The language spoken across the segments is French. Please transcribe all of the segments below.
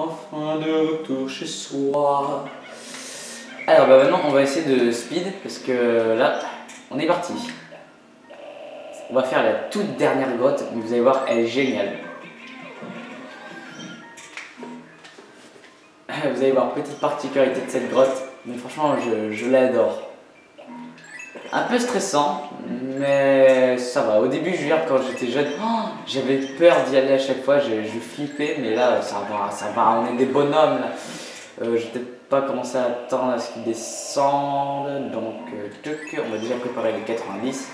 enfin de retour chez soi. Alors bah maintenant on va essayer de speed parce que là on est parti. On va faire la toute dernière grotte, mais vous allez voir, elle est géniale. Vous allez voir, petite particularité de cette grotte, mais franchement je l'adore. Un peu stressant, mais ça va. Au début, je veux dire, quand j'étais jeune, j'avais peur d'y aller à chaque fois, je flippais, mais là ça va, on est des bonhommes là. Je vais peut-être pas commencer à attendre à ce qu'ils descendent, donc on va déjà préparer les 90.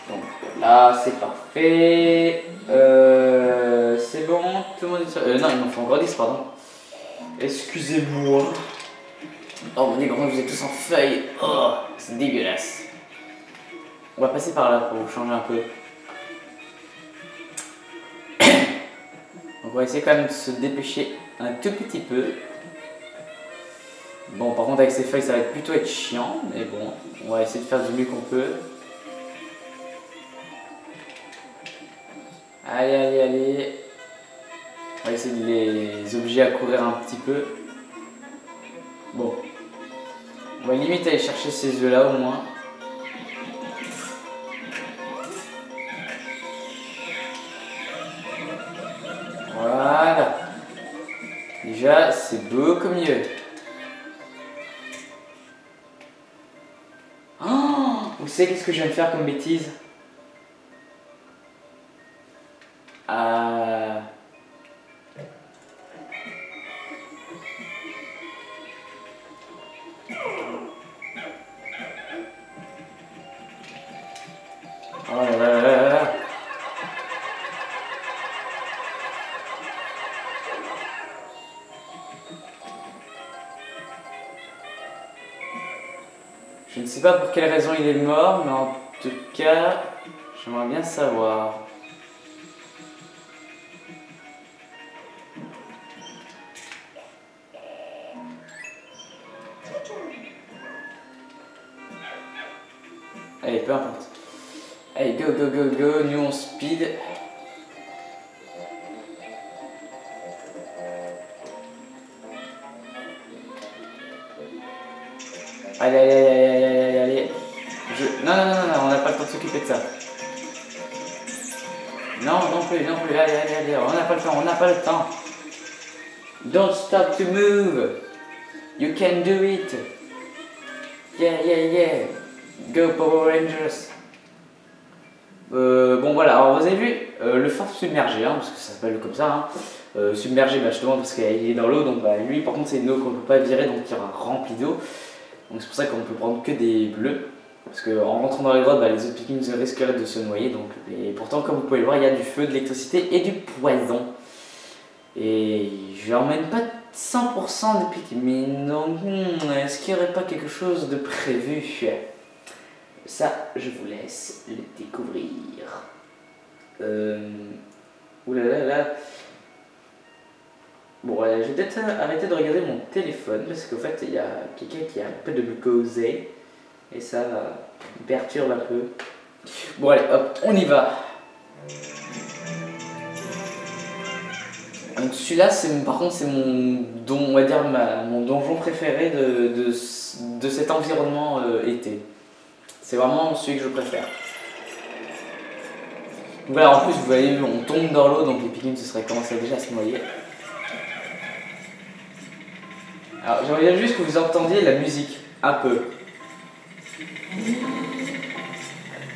Donc là c'est parfait, c'est bon, tout le monde est sur... non, il m'en faut encore 10, pardon. Excusez-moi. Oh mon dieu, vous êtes tous en feuilles, oh, c'est dégueulasse. On va passer par là pour changer un peu. Donc on va essayer quand même de se dépêcher un tout petit peu. Bon, par contre avec ces feuilles ça va plutôt être chiant, mais bon, on va essayer de faire du mieux qu'on peut. Allez, allez, allez. On va essayer de les obliger à courir un petit peu. Bon. On va limite aller chercher ces œufs là au moins. Voilà. Déjà, c'est beaucoup mieux. Oh, vous savez qu'est-ce que je viens de faire comme bêtise? Oh là là là là. Je ne sais pas pour quelle raison il est mort, mais en tout cas, j'aimerais bien savoir. Allez, peu importe. Allez, go, go, go, go, nous on speed. Allez, allez, allez, allez, allez, allez. Non, non, non, non, on n'a pas le temps de s'occuper de ça. Non, non plus, allez, allez, allez, on n'a pas le temps, on n'a pas le temps. Don't stop to move. You can do it. Yeah, yeah, yeah. Go Power Rangers. Bon voilà, alors vous avez vu le phare submergé, hein, parce que ça s'appelle comme ça, hein. Submergé justement parce qu'il est dans l'eau, donc bah, lui par contre c'est une eau qu'on ne peut pas virer, donc il y aura rempli d'eau. Donc c'est pour ça qu'on ne peut prendre que des bleus, parce qu'en rentrant dans les grottes, bah, les autres Pikmin risqueraient de se noyer, donc, et pourtant comme vous pouvez le voir, il y a du feu, de l'électricité et du poison. Et je n'emmène pas 100% de Pikmin, donc est-ce qu'il n'y aurait pas quelque chose de prévu? Ça, je vous laisse le découvrir. Oulala là. Bon, je vais peut-être arrêter de regarder mon téléphone parce qu'en fait, il y a quelqu'un qui a un peu de me causer et ça me perturbe un peu. Bon, allez, hop, on y va. Donc celui-là, par contre, c'est mon on va dire mon donjon préféré de cet environnement été. C'est vraiment celui que je préfère. Donc voilà, en plus, vous voyez, on tombe dans l'eau, donc les Pikmin se seraient commencé déjà à se noyer. Alors, j'aimerais bien juste que vous entendiez la musique, un peu.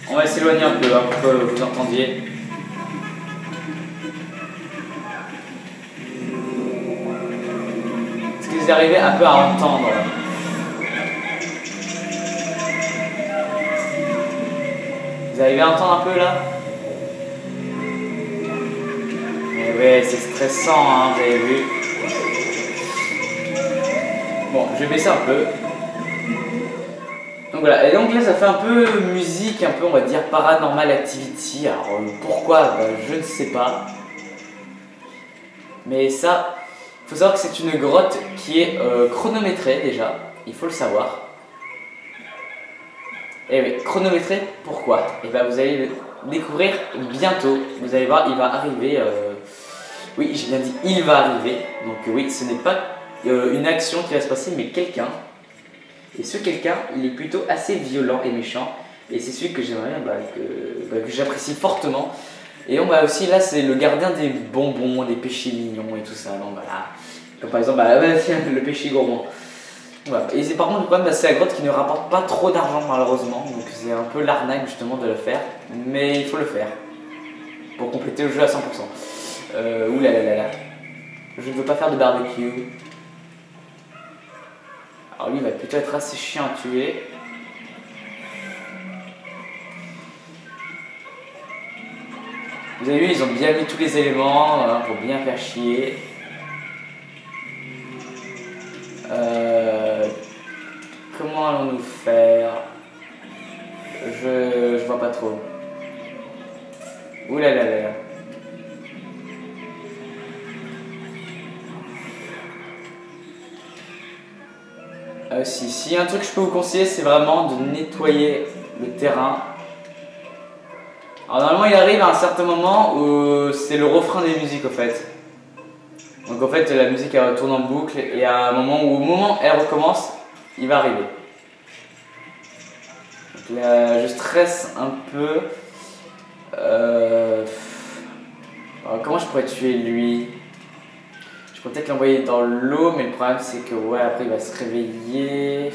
On va s'éloigner un peu, hein, pour que vous entendiez. Est-ce que vous arrivez un peu à entendre? Vous arrivez à entendre un peu là? Mais ouais, c'est stressant, hein, vous avez vu. Bon, je vais baisser un peu. Donc voilà, et donc là ça fait un peu musique, un peu on va dire Paranormal Activity. Alors pourquoi je ne sais pas. Mais ça, il faut savoir que c'est une grotte qui est chronométrée déjà, il faut le savoir. Et oui, chronométré, pourquoi? Et bien vous allez le découvrir bientôt. Vous allez voir, il va arriver Oui, j'ai bien dit il va arriver. Donc oui, ce n'est pas une action qui va se passer, mais quelqu'un. Et ce quelqu'un, il est plutôt assez violent et méchant. Et c'est celui que j'aimerais que j'apprécie fortement. Et on va aussi, là, c'est le gardien des bonbons, des péchés mignons et tout ça. Donc voilà. Comme par exemple, le péché gourmand. Voilà. Et par contre, le problème, c'est la grotte qui ne rapporte pas trop d'argent, malheureusement. Donc c'est un peu l'arnaque, justement, de le faire. Mais il faut le faire. Pour compléter le jeu à 100%. Oulala. Je ne veux pas faire de barbecue. Alors lui, il va plutôt être assez chiant à tuer. Vous avez vu, ils ont bien mis tous les éléments pour bien faire chier. Comment allons-nous faire? Je vois pas trop. Ouh là là là là. Si un truc que je peux vous conseiller, c'est vraiment de nettoyer le terrain. Alors normalement il arrive à un certain moment où c'est le refrain des musiques au fait. Donc en fait la musique elle tourne en boucle et à un moment où au moment où elle recommence, il va arriver. Donc là je stresse un peu. Alors, comment je pourrais tuer lui? Je pourrais peut-être l'envoyer dans l'eau, mais le problème c'est que ouais après il va se réveiller.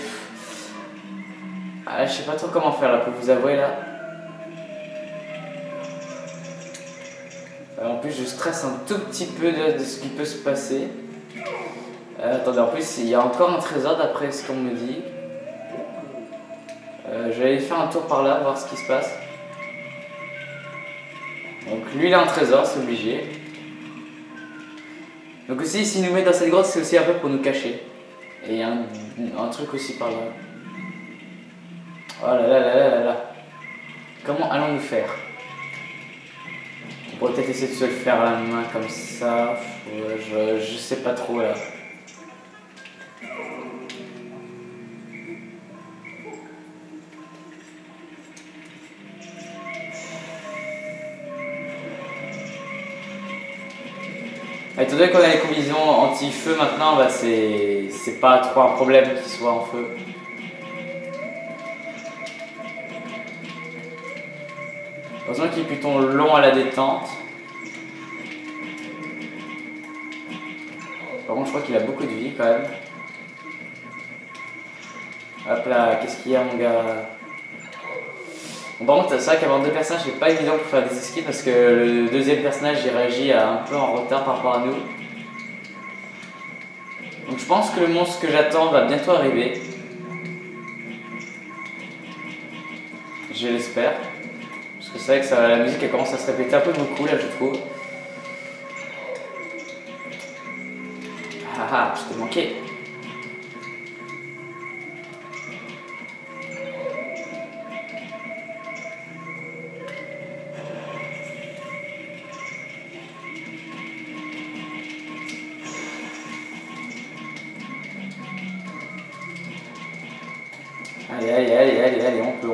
Ah, je sais pas trop comment faire là pour vous avouer là. En plus je stresse un tout petit peu de ce qui peut se passer. Attendez, en plus il y a encore un trésor d'après ce qu'on me dit. Je vais aller faire un tour par là, voir ce qui se passe. Donc lui il a un trésor, c'est obligé. Donc aussi s'il nous met dans cette grotte c'est aussi un peu pour nous cacher. Et il y a un truc aussi par là. Oh là là là là là là. Comment allons-nous faire? On pourrait peut-être essayer de se le faire à la main comme ça. Je sais pas trop là. Étant donné qu'on a les combinaisons anti-feu maintenant, bah c'est pas trop un problème qu'il soit en feu. Heureusement qu'il est plutôt long à la détente. Par contre je crois qu'il a beaucoup de vie quand même. Hop là, qu'est-ce qu'il y a mon gars? Bon, par contre c'est vrai qu'avoir deux personnages c'est pas évident pour faire des esquives parce que le deuxième personnage il réagit un peu en retard par rapport à nous. Donc je pense que le monstre que j'attends va bientôt arriver. Je l'espère. Parce que c'est vrai que la musique elle commence à se répéter un peu beaucoup là je trouve. Ah ah, je t'ai manqué. Allez, on peut.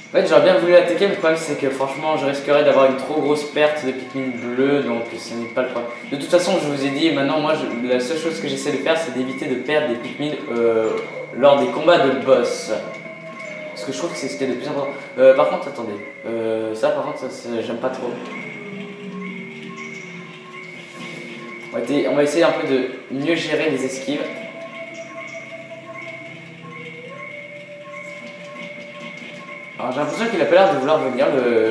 En fait, j'aurais bien voulu l'attaquer, mais le problème c'est que franchement, je risquerais d'avoir une trop grosse perte de Pikmin bleu, donc ce n'est pas le problème. De toute façon, je vous ai dit, maintenant, moi, la seule chose que j'essaie de faire, c'est d'éviter de perdre des Pikmin lors des combats de boss. Parce que je trouve que c'est ce qui est de plus important. Par contre, attendez, par contre, j'aime pas trop. On va essayer un peu de mieux gérer les esquives. Alors j'ai l'impression qu'il a pas l'air de vouloir venir,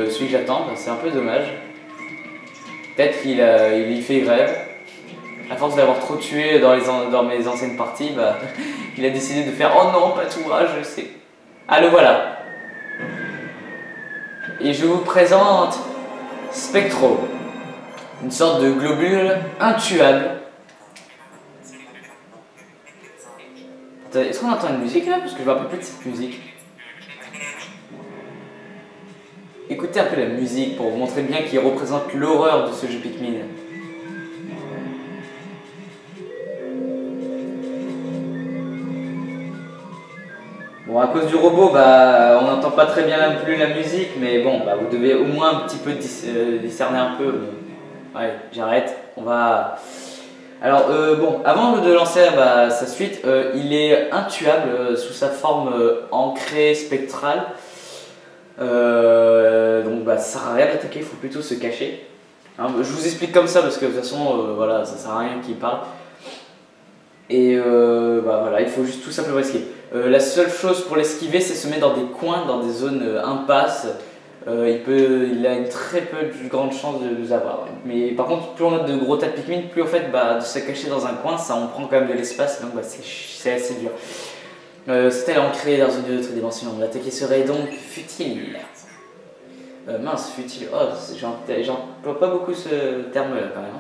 celui que j'attends, c'est un peu dommage. Peut-être qu'il y fait grève. À force d'avoir trop tué dans mes anciennes parties, bah, il a décidé de faire « Oh non, pas tout, je sais ». Ah, le voilà. Et je vous présente Spectro. Une sorte de globule intuable. Est-ce qu'on entend une musique là? Parce que je me rappelle plus de cette musique. Écoutez un peu la musique pour vous montrer bien qu'il représente l'horreur de ce jeu Pikmin. Bon, à cause du robot, bah, on n'entend pas très bien non plus la musique, mais bon, bah, vous devez au moins un petit peu discerner un peu. Ouais, j'arrête. On va. Alors, bon, avant de lancer bah, sa suite, il est intuable sous sa forme ancrée spectrale. Donc, bah, ça sert à rien d'attaquer, il faut plutôt se cacher. Hein, je vous explique comme ça parce que de toute façon, voilà, ça sert à rien qu'il parle. Et bah, voilà, il faut juste tout simplement esquiver. La seule chose pour l'esquiver, c'est se mettre dans des coins, dans des zones impasses. Il a une très peu de grande chance de nous avoir. Mais par contre, plus on a de gros tas de Pikmin, plus en fait bah, de se cacher dans un coin, ça on prend quand même de l'espace, donc bah, c'est assez dur. C'est-elle ancrée dans une autre dimension. L'attaquer serait donc futile. Mince, futile. Oh, j'emploie pas beaucoup ce terme-là quand même.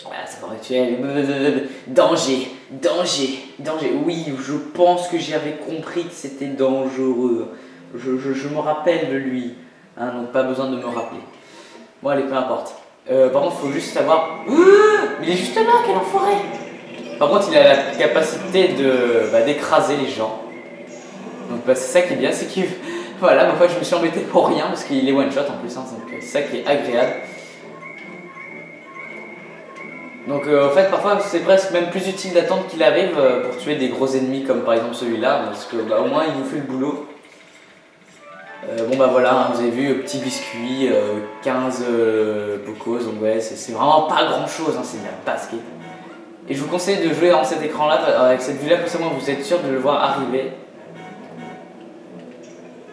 Voilà, ça va rituel. Danger, danger, danger. Oui, je pense que j'avais compris que c'était dangereux. Je me rappelle de lui. Hein, donc pas besoin de me rappeler. Bon, allez, peu importe. Par contre, il faut juste savoir. Mais il est juste là, quel enfoiré! Par contre, il a la capacité d'écraser les gens. Donc, bah, c'est ça qui est bien, c'est qu'il. Voilà, ma foi, je me suis embêté pour rien parce qu'il est one shot en plus. Hein, donc, c'est ça qui est agréable. Donc en fait parfois c'est presque même plus utile d'attendre qu'il arrive pour tuer des gros ennemis comme par exemple celui-là parce que bah, au moins il vous fait le boulot. Bon bah voilà, hein, vous avez vu petit biscuit, 15 bocaux, donc ouais c'est vraiment pas grand chose, hein, c'est de la basket. Et je vous conseille de jouer dans cet écran là, avec cette vue là, comme ça moi vous êtes sûr de le voir arriver.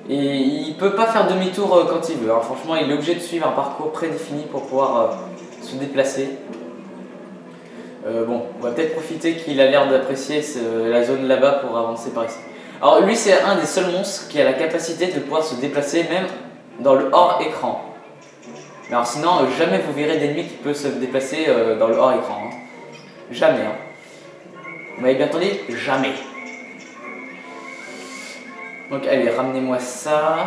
Et il peut pas faire demi-tour quand il veut, hein. Franchement il est obligé de suivre un parcours prédéfini pour pouvoir se déplacer. Bon, on va peut-être profiter qu'il a l'air d'apprécier la zone là-bas pour avancer par ici. Alors lui c'est un des seuls monstres qui a la capacité de pouvoir se déplacer même dans le hors écran. Mais alors sinon jamais vous verrez d'ennemi qui peut se déplacer dans le hors écran. Hein. Jamais. Hein. Vous m'avez bien entendu? Jamais. Donc allez, ramenez-moi ça.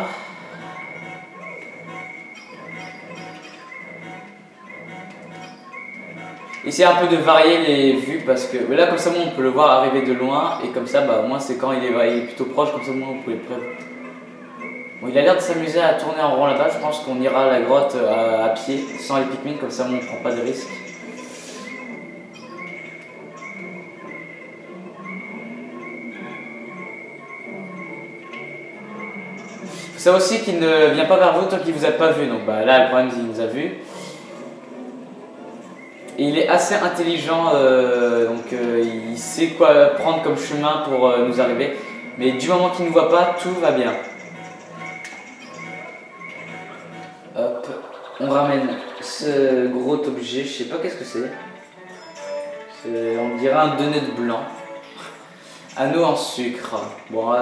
Essayez un peu de varier les vues parce que là comme ça on peut le voir arriver de loin et comme ça bah, au moins c'est quand il est plutôt proche, comme ça moi vous pouvez le prévoir. Bon, il a l'air de s'amuser à tourner en rond là-bas, je pense qu'on ira à la grotte à pied sans les Pikmin, comme ça on ne prend pas de risque. Il faut savoir aussi qu'il ne vient pas vers vous tant qu'il ne vous a pas vu, donc bah, là le problème c'est qu'il nous a vu. Et il est assez intelligent, donc il sait quoi prendre comme chemin pour nous arriver. Mais du moment qu'il ne nous voit pas, tout va bien. Hop, on ramène ce gros objet, je sais pas qu'est-ce que c'est. On dirait un donut blanc. Anneau en sucre. Bon,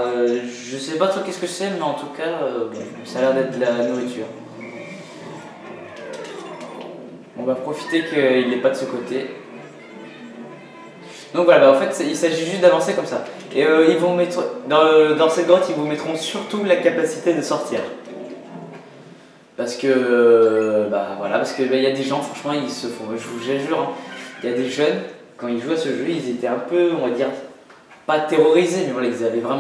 je sais pas trop qu'est-ce que c'est, mais en tout cas, bon, ça a l'air d'être de la nourriture. On va profiter qu'il n'est pas de ce côté. Donc voilà, bah en fait il s'agit juste d'avancer comme ça. Et ils vont mettre dans cette grotte, ils vous mettront surtout la capacité de sortir. Parce que bah voilà, parce que bah, y a des gens, franchement, ils se font. Je vous jure, hein, il y a des jeunes, quand ils jouaient à ce jeu, ils étaient un peu, on va dire, pas terrorisés, mais voilà,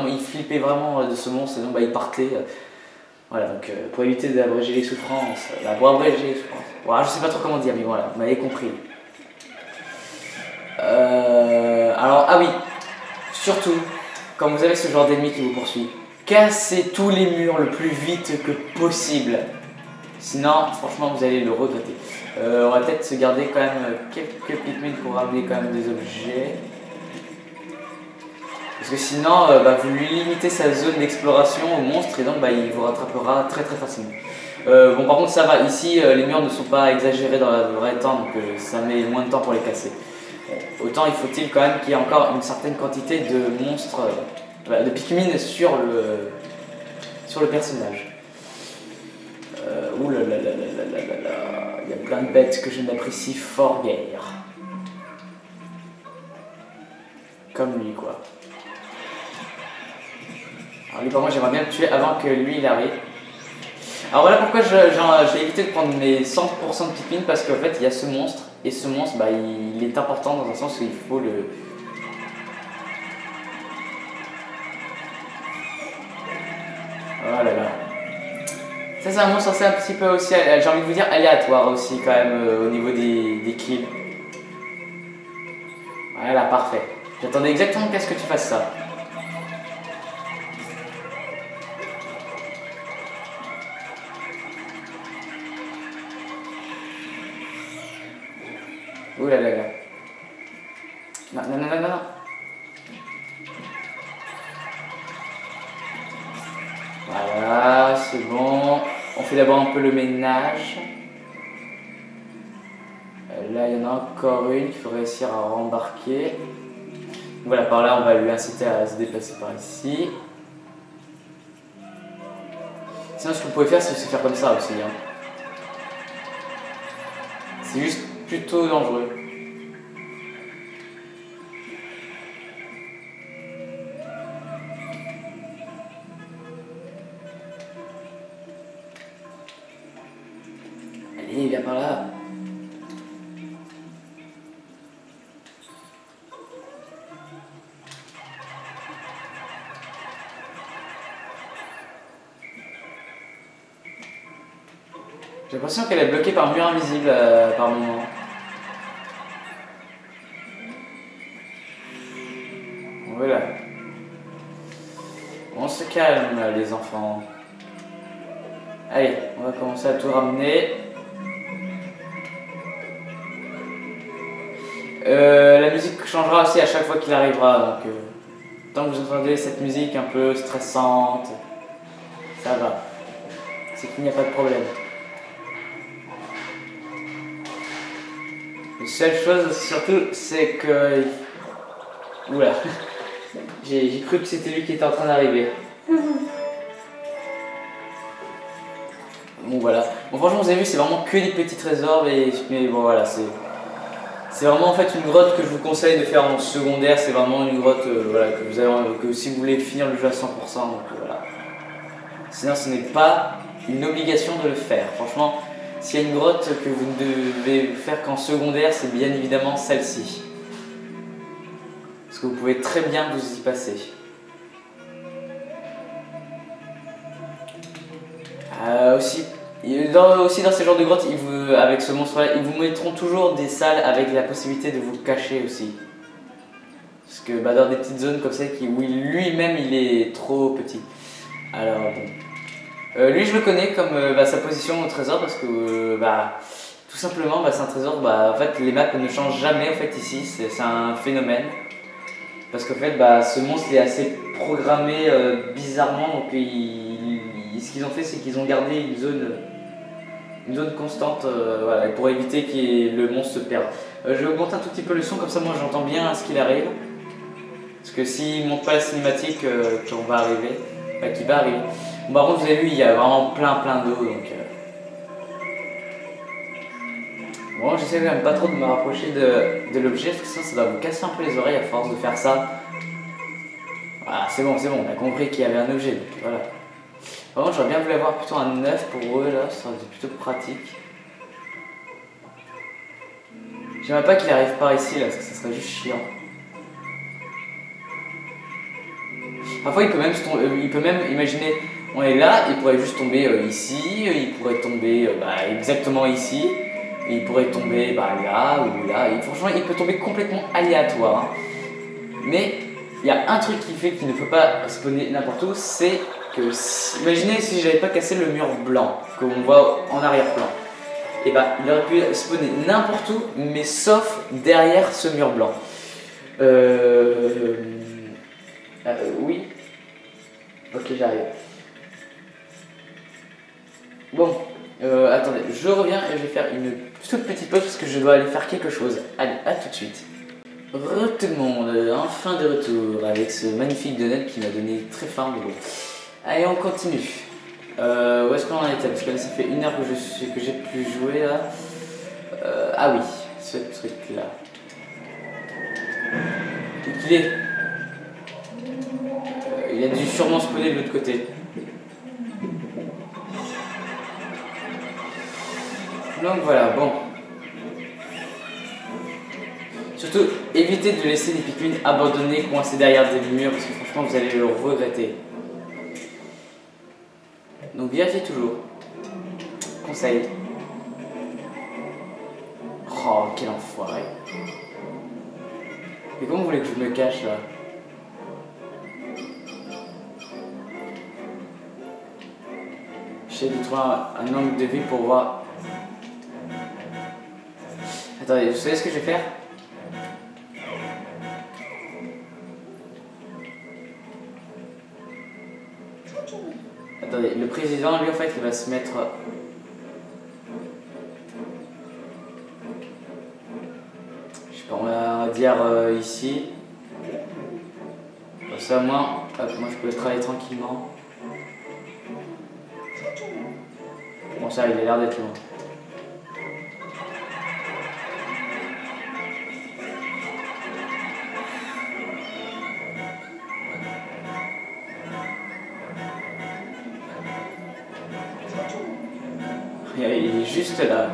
ils flippaient vraiment de ce monstre et donc bah, ils partaient. Voilà, donc pour éviter d'abréger les souffrances, pour abréger les souffrances. Voilà, je sais pas trop comment dire, mais voilà, vous m'avez compris. Alors, ah oui, surtout, quand vous avez ce genre d'ennemi qui vous poursuit, cassez tous les murs le plus vite que possible. Sinon, franchement, vous allez le regretter. On va peut-être se garder quand même quelques Pikmin pour ramener quand même des objets. Parce que sinon, bah, vous lui limitez sa zone d'exploration au monstre et donc bah, il vous rattrapera très très facilement. Bon, par contre, ça va. Ici, les murs ne sont pas exagérés dans le vrai temps, donc ça met moins de temps pour les casser. Autant il faut-il quand même qu'il y ait encore une certaine quantité de monstres, de Pikmin sur le personnage. Ouh là là là là là là là, il y a plein de bêtes que je n'apprécie fort guère. Comme lui, quoi. Alors lui, par moi, j'aimerais bien le tuer avant que lui il arrive. Alors voilà pourquoi j'ai évité de prendre mes 100% de Pikmin, parce qu'en fait il y a ce monstre, et ce monstre bah, il est important dans un sens où il faut le... Ça c'est un monstre censé un petit peu aussi, j'ai envie de vous dire, aléatoire aussi quand même au niveau des kills. Voilà, parfait. J'attendais exactement qu'est-ce que tu fasses ça. Ouh là là là. Non, non, non, non, non. Voilà, c'est bon. On fait d'abord un peu le ménage. Là, il y en a encore une qu'il faut réussir à rembarquer. Voilà, par là, on va lui inciter à se déplacer par ici. Sinon, ce que vous pouvez faire, c'est se faire comme ça aussi. Hein. C'est juste plutôt dangereux. Allez, viens par là. J'ai l'impression qu'elle est bloquée par un mur invisible par moment. Voilà. On se calme les enfants. Allez, on va commencer à tout ramener. La musique changera aussi à chaque fois qu'il arrivera. Donc, tant que vous entendez cette musique un peu stressante, ça va. C'est qu'il n'y a pas de problème. La seule chose surtout, c'est que... Oula. J'ai cru que c'était lui qui était en train d'arriver. Bon voilà. Bon franchement vous avez vu c'est vraiment que des petits trésors mais bon voilà c'est vraiment en fait une grotte que je vous conseille de faire en secondaire. C'est vraiment une grotte voilà, que si vous voulez finir le jeu à 100%, donc voilà. Sinon ce n'est pas une obligation de le faire. Franchement, s'il y a une grotte que vous ne devez faire qu'en secondaire, c'est bien évidemment celle-ci. Parce que vous pouvez très bien vous y passer. Aussi dans ces genres de grottes, avec ce monstre-là, ils vous mettront toujours des salles avec la possibilité de vous cacher aussi. Parce que dans des petites zones comme ça, où lui-même il est trop petit. Alors bon. Lui je le connais comme sa position au trésor parce que tout simplement c'est un trésor, en fait les maps ne changent jamais en fait ici, c'est un phénomène. Parce qu'en fait ce monstre est assez programmé bizarrement, donc ce qu'ils ont fait c'est qu'ils ont gardé une zone constante voilà, pour éviter que le monstre se perde. Je vais augmenter un tout petit peu le son, comme ça moi j'entends bien ce qu'il arrive. Parce que s'il ne monte pas la cinématique qu'on va arriver, qui va arriver. Bon, par contre vous avez vu, il y a vraiment plein d'eau donc... Bon, j'essaie quand même pas trop de me rapprocher de l'objet parce que sinon ça va vous casser un peu les oreilles à force de faire ça. Voilà, c'est bon, on a compris qu'il y avait un objet, donc voilà. Par contre, j'aurais bien voulu avoir plutôt un 9 pour eux là, ça aurait été plutôt pratique. J'aimerais pas qu'il arrive par ici là, parce que ça serait juste chiant. Parfois il peut même imaginer, on est là, il pourrait juste tomber ici, il pourrait tomber exactement ici, il pourrait tomber là ou là, et franchement il peut tomber complètement aléatoire. Hein. Mais il y a un truc qui fait qu'il ne peut pas spawner n'importe où, c'est que imaginez si j'avais pas cassé le mur blanc qu'on voit en arrière-plan. Et il aurait pu spawner n'importe où, mais sauf derrière ce mur blanc. Oui. Ok, j'arrive. Bon, attendez, je reviens et je vais faire une toute petite pause parce que je dois aller faire quelque chose. Allez, à tout de suite. Tout le monde, enfin de retour avec ce magnifique donut qui m'a donné très faim, mais bon. Allez, on continue. Où est-ce qu'on en était? Parce que là, ça fait 1 heure que j'ai pu jouer là. Ah oui, ce truc là. Où qu'il est? Il a dû sûrement spawner de l'autre côté. Donc voilà, bon. Surtout, évitez de laisser les Pikmin abandonnés, coincés derrière des murs, parce que franchement, vous allez le regretter. Donc vérifiez toujours. conseille. Oh, quel enfoiré. Mais comment vous voulez que je me cache là? J'essaie de trouver un angle de vue pour voir. Attendez, vous savez ce que je vais faire? Attendez, le président, lui, en fait, il va se mettre... Je sais pas, on va dire ici. Comme ça, moi je peux travailler tranquillement. Bon, ça, il a l'air d'être loin. Il est juste là.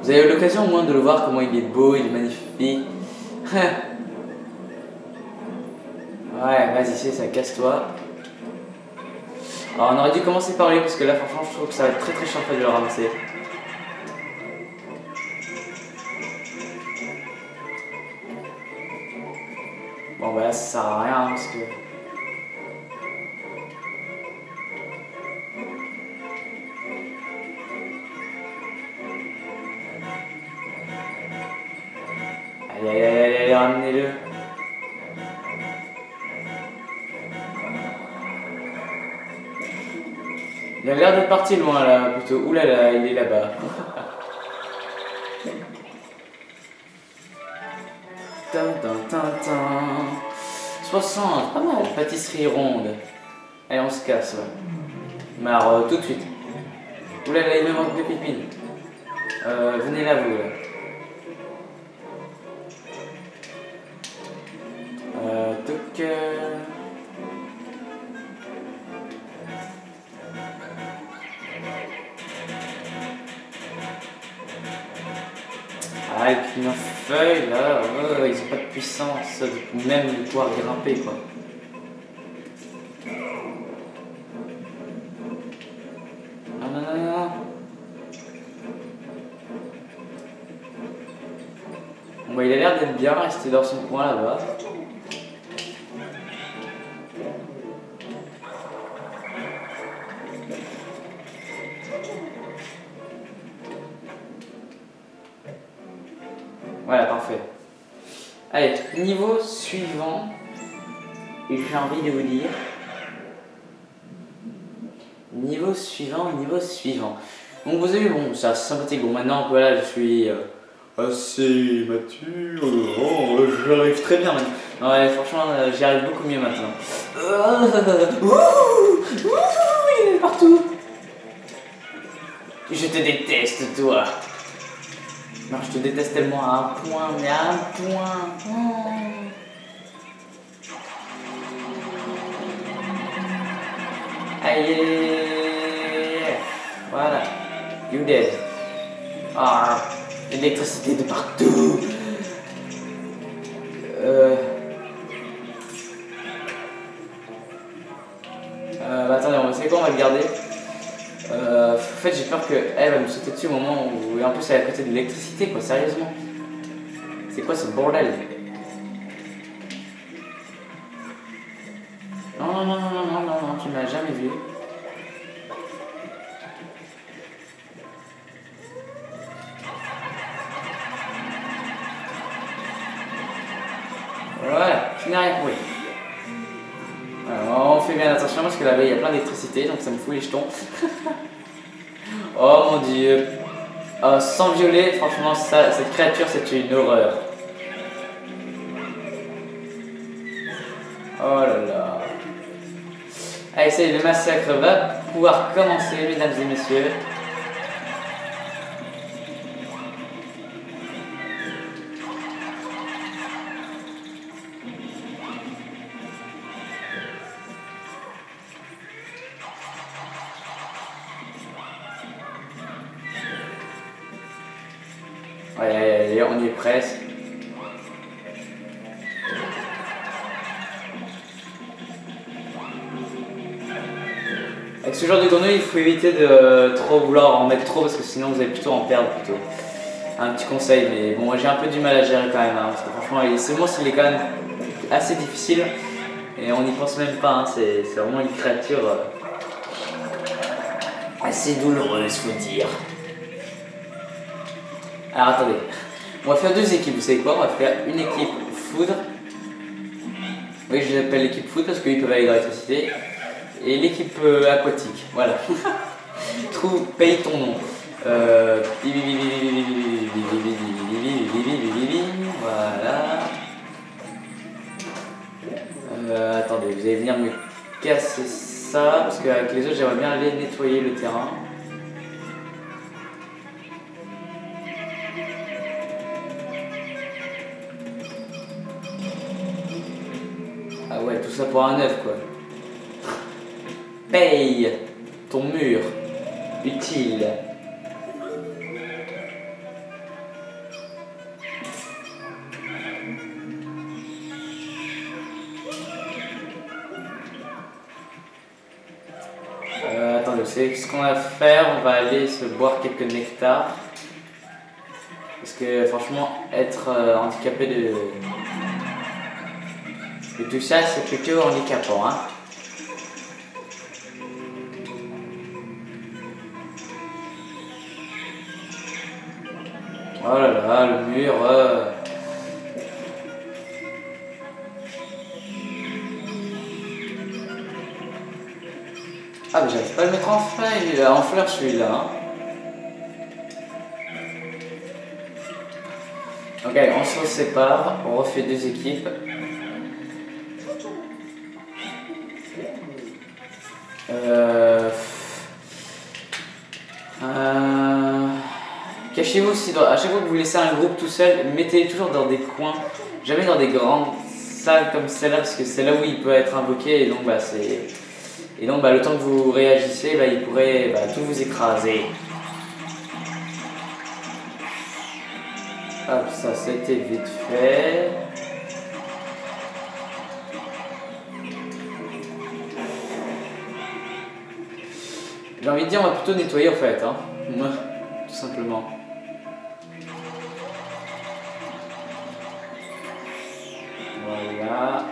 Vous avez eu l'occasion au moins de le voir comment il est beau, il est magnifique. Ouais, vas-y, c'est ça, casse-toi. Alors on aurait dû commencer par lui parce que là franchement je trouve que ça va être très chiant de le ramasser. Bon bah là ça sert à rien hein, parce que... Allez, ramenez-le. Il a l'air d'être parti loin là, plutôt. Ouh là là, il est là-bas. Tin, tin, tin, tin. 60, pas mal, pâtisserie ronde. Allez, on se casse, ouais. Marre, tout de suite. Ouh là là, il me manque de pépines. Venez là, vous, là. Donc... Ah, et puis nos feuilles là, ils ont pas de puissance, même de pouvoir grimper quoi. Non, non, non, non. Bon, bah, il a l'air d'être bien resté dans son coin là-bas. Voilà, parfait. Allez, niveau suivant, et j'ai envie de vous dire, niveau suivant. Donc vous avez vu, bon, c'est assez sympathique. Bon, maintenant, voilà, je suis assez mature, j'arrive très bien maintenant. Non, ouais, franchement, j'y arrive beaucoup mieux maintenant. Il est partout. Je te déteste, toi. Non, je te déteste tellement à un point, mais à un point. Allez, voilà. You dead. Ah, l'électricité de partout. Attendez, on va essayer quoi, on va le garder. En fait, j'ai peur qu'elle va me sauter dessus au moment où. Et en plus, elle est à côté de l'électricité, quoi, sérieusement. C'est quoi ce bordel? Non, tu m'as jamais vu. Voilà, tu n'as rien compris. Alors, on fait bien attention parce que là-bas il y a plein d'électricité, donc ça me fout les jetons. Oh mon dieu. Sans violet, franchement, cette créature c'est une horreur. Oh là là. Allez, ça y est, le massacre va pouvoir commencer, mesdames et messieurs. Allez, on y est presque. Avec ce genre de grenouille, il faut éviter de trop vouloir en mettre trop parce que sinon vous allez plutôt en perdre plutôt. Un petit conseil, mais bon, j'ai un peu du mal à gérer quand même, hein, parce que franchement, ce monstre il est quand même assez difficile et on n'y pense même pas, hein, c'est vraiment une créature assez douloureuse, faut dire. Alors attendez, on va faire deux équipes, vous savez quoi? On va faire une équipe foudre. Oui, je l'appelle l'équipe foudre parce qu'ils peuvent aller dans l'électricité. Et l'équipe aquatique, voilà. Trouve, paye ton nom. Voilà. Attendez, vous allez venir me casser ça parce qu'avec les autres, j'aimerais bien aller nettoyer le terrain. Ah ouais, tout ça pour un œuf quoi. Paye ton mur utile. Attendez, vous savez ce qu'on va faire? On va aller se boire quelques nectars. Parce que franchement, être handicapé de tout ça, c'est plutôt handicapant. Hein. Oh là là, le mur. Ah mais j'arrive pas à le mettre en feuille, en fleur celui-là. Hein. Ok, on se sépare, on refait deux équipes. Cachez-vous aussi, à chaque fois que vous laissez un groupe tout seul, mettez-les toujours dans des coins, jamais dans des grandes salles comme celle-là, parce que c'est là où il peut être invoqué, et donc le temps que vous réagissez, il pourrait tout vous écraser. Hop, ça a été vite fait. J'ai envie de dire, on va plutôt nettoyer en fait, hein. Tout simplement. Voilà.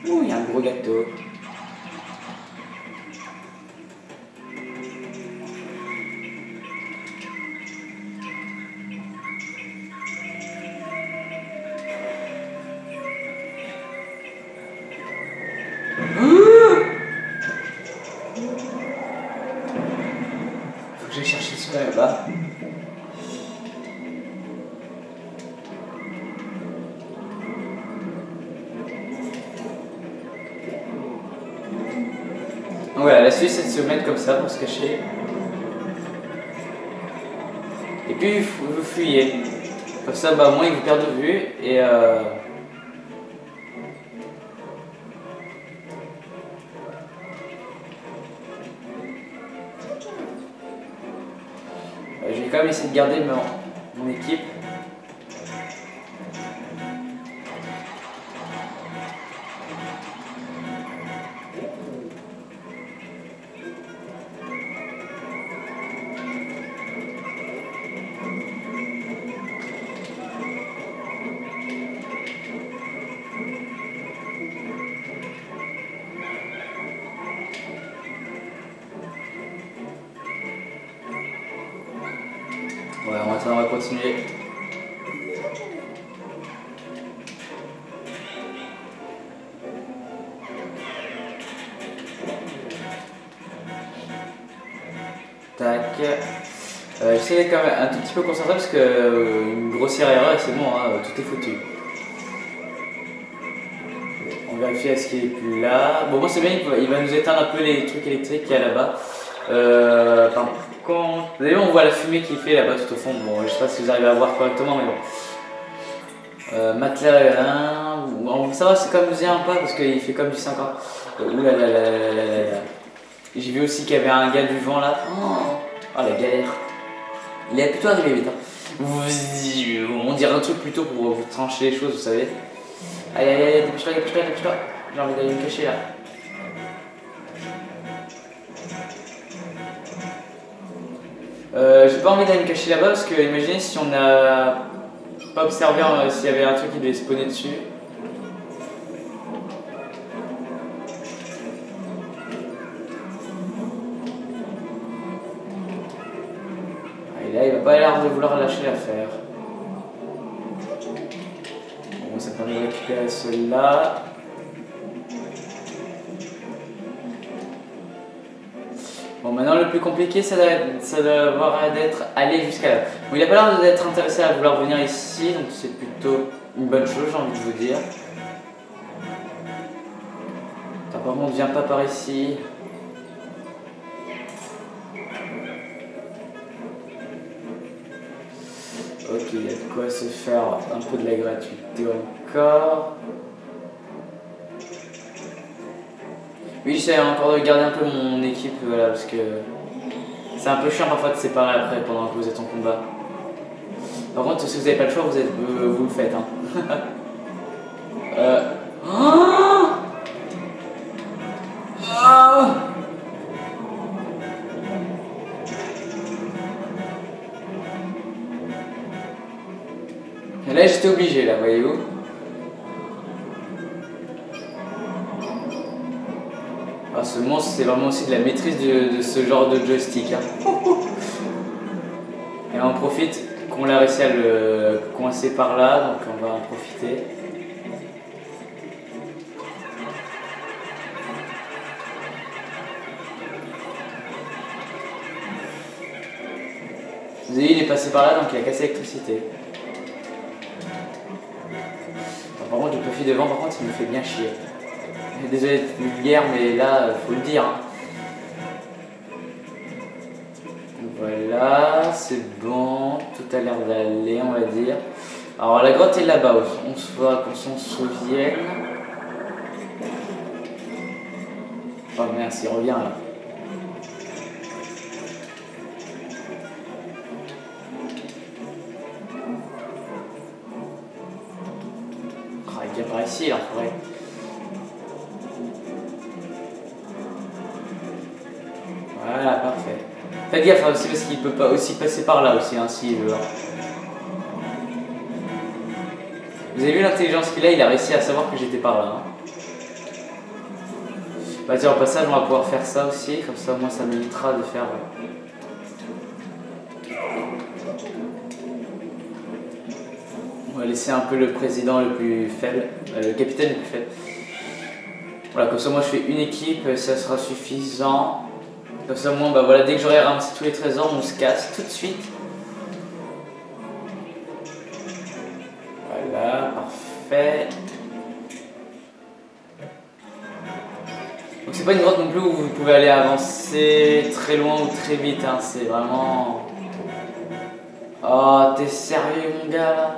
Ouh, il y a un gros gâteau. Faut que j'aille chercher ce là-bas. Voilà, la suite c'est de se mettre comme ça pour se cacher. Et puis vous fuyez. Comme ça, au moins ils vous perdent de vue et je vais quand même essayer de garder mon équipe. Ouais, on va continuer. Tac. J'essaie d'être quand même un tout petit peu concentré parce que une grossière erreur et c'est bon, hein, tout est foutu. On vérifie est-ce qu'il est plus là. Bon, moi c'est bien, il va nous éteindre un peu les trucs électriques qu'il y a là-bas. Par contre, d'ailleurs on voit la fumée qu'il fait là-bas tout au fond. Bon, je sais pas si vous arrivez à voir correctement, mais bon. Matelas 1, ça va, c'est comme vous un pas parce qu'il fait comme du 50. Ouh là là là là là là là. J'ai vu aussi qu'il y avait un gars du vent là. Oh la galère. Il est plutôt arrivé vite. Hein. On dirait un truc plutôt pour vous trancher les choses, vous savez. Allez, allez, allez, dépêche-toi, dépêche-toi, dépêche-toi. J'ai envie d'aller me cacher là. J'ai pas envie d'aller me cacher là-bas parce que imaginez si on a pas observé s'il y avait un truc qui devait spawner dessus. Et là il va pas l'air de vouloir lâcher l'affaire. Bon, ça permet de récupérer celle-là. Bon, maintenant le plus compliqué ça doit avoir d'être aller jusqu'à là. Bon, il a pas l'air d'être intéressé à vouloir venir ici, donc c'est plutôt une bonne chose, j'ai envie de vous dire. Apparemment on ne vient pas par ici. Ok, il y a de quoi se faire un peu de la gratuité encore. Oui, j'essaie encore de garder un peu mon équipe, voilà, parce que c'est un peu chiant parfois de séparer après pendant que vous êtes en combat. Par contre, si vous n'avez pas le choix, vous le faites. Hein. Oh oh Et là, j'étais obligé, là, voyez-vous. Ah, ce monstre, c'est vraiment aussi de la maîtrise de ce genre de joystick. Hein. Et on profite qu'on l'a réussi à le coincer par là, donc on va en profiter. Vous avez vu, il est passé par là, donc il a cassé l'électricité. Par contre, le Puffy devant, par contre, il me fait bien chier. Désolé d'être vulgaire, mais là, faut le dire. Hein. Voilà, c'est bon, tout a l'air d'aller, on va dire. Alors la grotte est là-bas, on se voit qu'on s'en souvienne. Oh merci, il revient là. Oh, il vient par ici, là, ouais. Voilà, parfait. Faites gaffe aussi parce qu'il peut pas aussi passer par là aussi, hein, s'il veut. Vous avez vu l'intelligence qu'il a, il a réussi à savoir que j'étais par là. Hein. Bah tiens, au passage, on va pouvoir faire ça aussi, comme ça, moi, ça m'évitera de faire... On va laisser un peu le président le plus faible, le capitaine le plus faible. Voilà, comme ça, moi, je fais une équipe, ça sera suffisant. Comme ça, moi, bah voilà, dès que j'aurai ramassé tous les trésors, on se casse tout de suite. Voilà, parfait. Donc c'est pas une grotte non plus où vous pouvez aller avancer très loin ou très vite, hein. C'est vraiment... Oh, t'es sérieux mon gars là?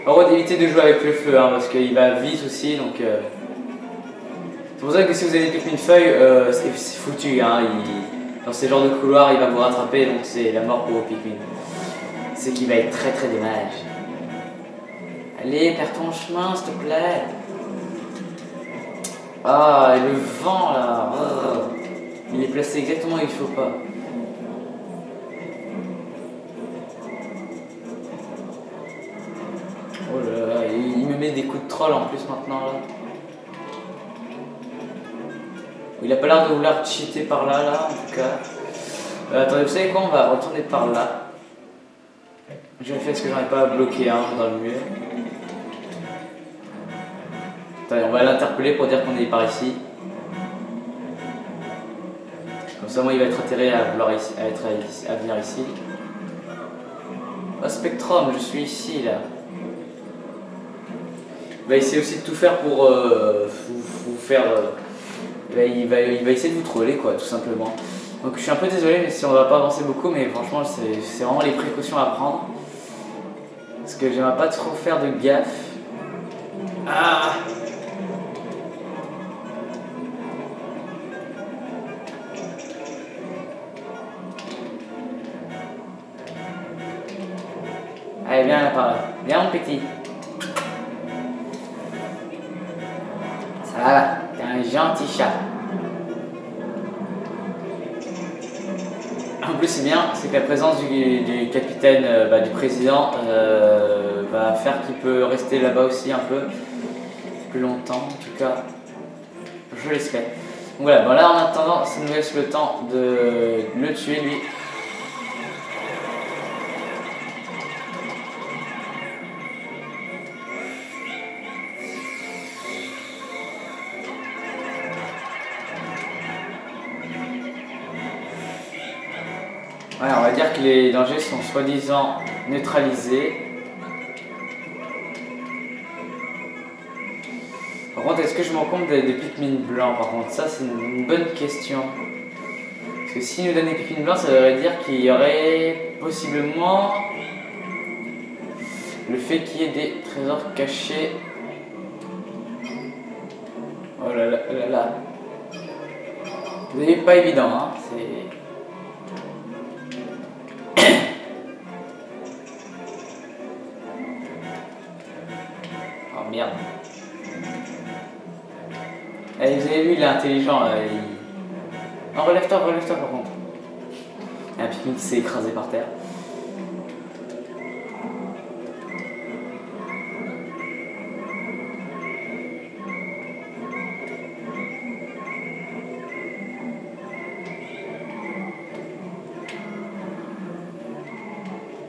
Alors d'éviter de jouer avec le feu, hein, parce qu'il va vite aussi, donc... C'est pour ça que si vous avez piqué une feuille, c'est foutu, hein, dans ces genres de couloirs, il va vous rattraper, donc c'est la mort pour vos Pikmin. Ce qui va être très très dommage. Allez, perds ton chemin, s'il te plaît. Ah, et le vent là, il est placé exactement où il faut pas. Oh là là, il me met des coups de troll en plus maintenant là. Il a pas l'air de vouloir cheater par là, en tout cas. Attendez, vous savez quoi, on va retourner par là. Je vais faire ce que j'en ai pas bloqué hein, dans le mur. Attendez, on va l'interpeller pour dire qu'on est par ici. Comme ça, moi, il va être atterré à vouloir à venir ici. Oh, Spectrum, je suis ici, là. va essayer aussi de tout faire pour vous faire. Il va essayer de vous troller, quoi, tout simplement. Donc je suis un peu désolé, mais si on va pas avancer beaucoup, mais franchement, c'est vraiment les précautions à prendre. Parce que j'aimerais pas trop faire de gaffe. Ah! Allez, viens là par là. Viens mon petit. Ça va, t'es un gentil chat. En plus, c'est bien, c'est que la présence du capitaine, du président, va faire qu'il peut rester là-bas aussi un peu plus longtemps, en tout cas, je l'espère. Donc voilà, bon là en attendant, ça nous laisse le temps de le tuer lui. Ouais, on va dire que les dangers sont soi-disant neutralisés. Par contre, est-ce que je m'en compte des Pikmin blancs? Par contre, ça c'est une bonne question. Parce que s'ils nous donnent des Pikmin blancs, ça voudrait dire qu'il y aurait possiblement le fait qu'il y ait des trésors cachés. Oh là là là là. C'est pas évident, hein. C'est... Oh merde. Allez, vous avez vu, il est intelligent là. Non, relève-toi par contre. Il y a un Pikmin qui s'est écrasé par terre.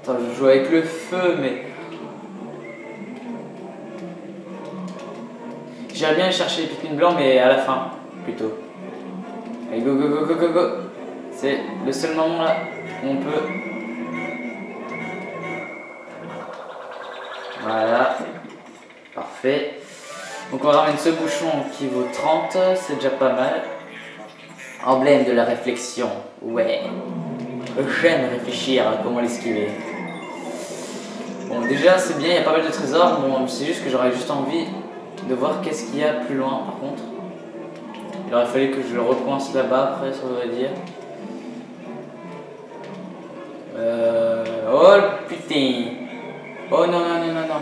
Attends, je joue avec le feu, mais... J'aimerais bien aller chercher les Pikmin blancs, mais à la fin, plutôt. Allez, go, go, go, go, go, go. C'est le seul moment là où on peut... Voilà. Parfait. Donc on ramène ce bouchon qui vaut 30, c'est déjà pas mal. Emblème de la réflexion. Ouais. J'aime réfléchir à comment l'esquiver. Bon, déjà c'est bien, il y a pas mal de trésors. Bon, c'est juste que j'aurais juste envie de voir qu'est-ce qu'il y a plus loin par contre. Il aurait fallu que je le recoince là-bas après, ça voudrait dire. Oh putain. Oh non non non non non.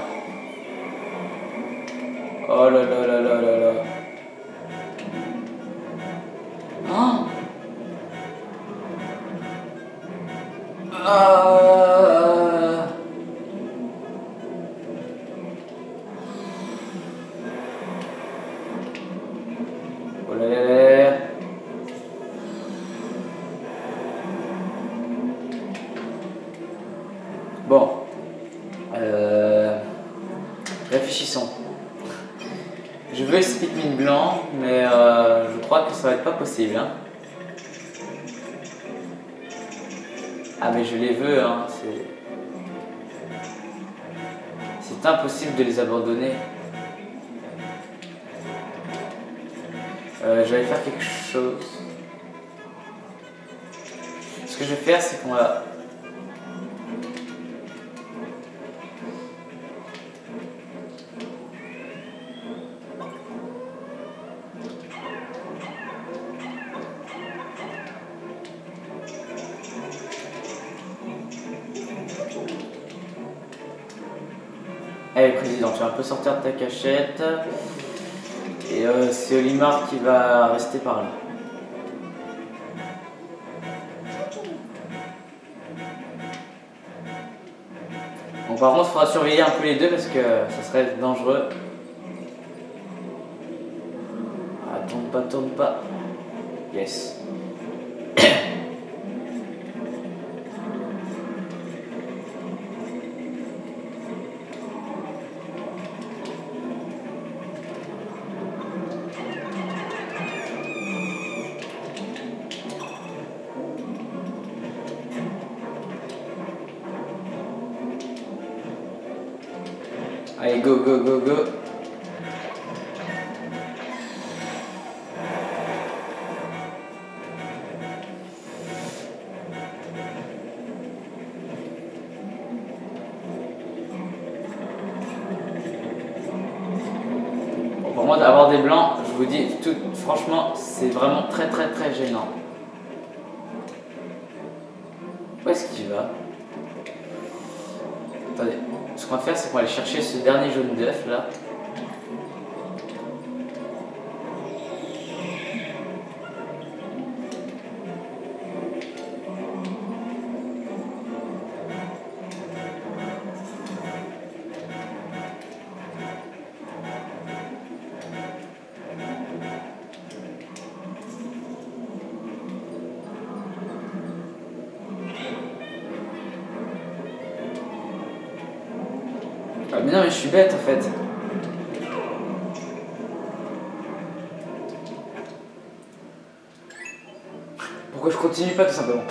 Oh là là là là là là. Oh. Oh là là là. Bon. Réfléchissons. Je veux ce Pikmin blanc, mais je crois que ça va être pas possible. Hein. Ah mais je les veux, hein. C'est impossible de les abandonner. Je vais faire quelque chose. Ce que je vais faire, c'est qu'on va... Allez président, tu vas un peu sortir de ta cachette. Et c'est Olimar qui va rester par là. Bon par contre il faudra surveiller un peu les deux parce que ça serait dangereux. Ah, tourne pas. Yes. Allez, go, go, go, go. des blancs, je vous dis, franchement, c'est vraiment très gênant. Où est-ce qu'il va? Attendez, ce qu'on va faire, c'est qu'on va aller chercher ce dernier jaune d'œuf là. Ah mais non, mais je suis bête en fait. Pourquoi je continue pas tout simplement?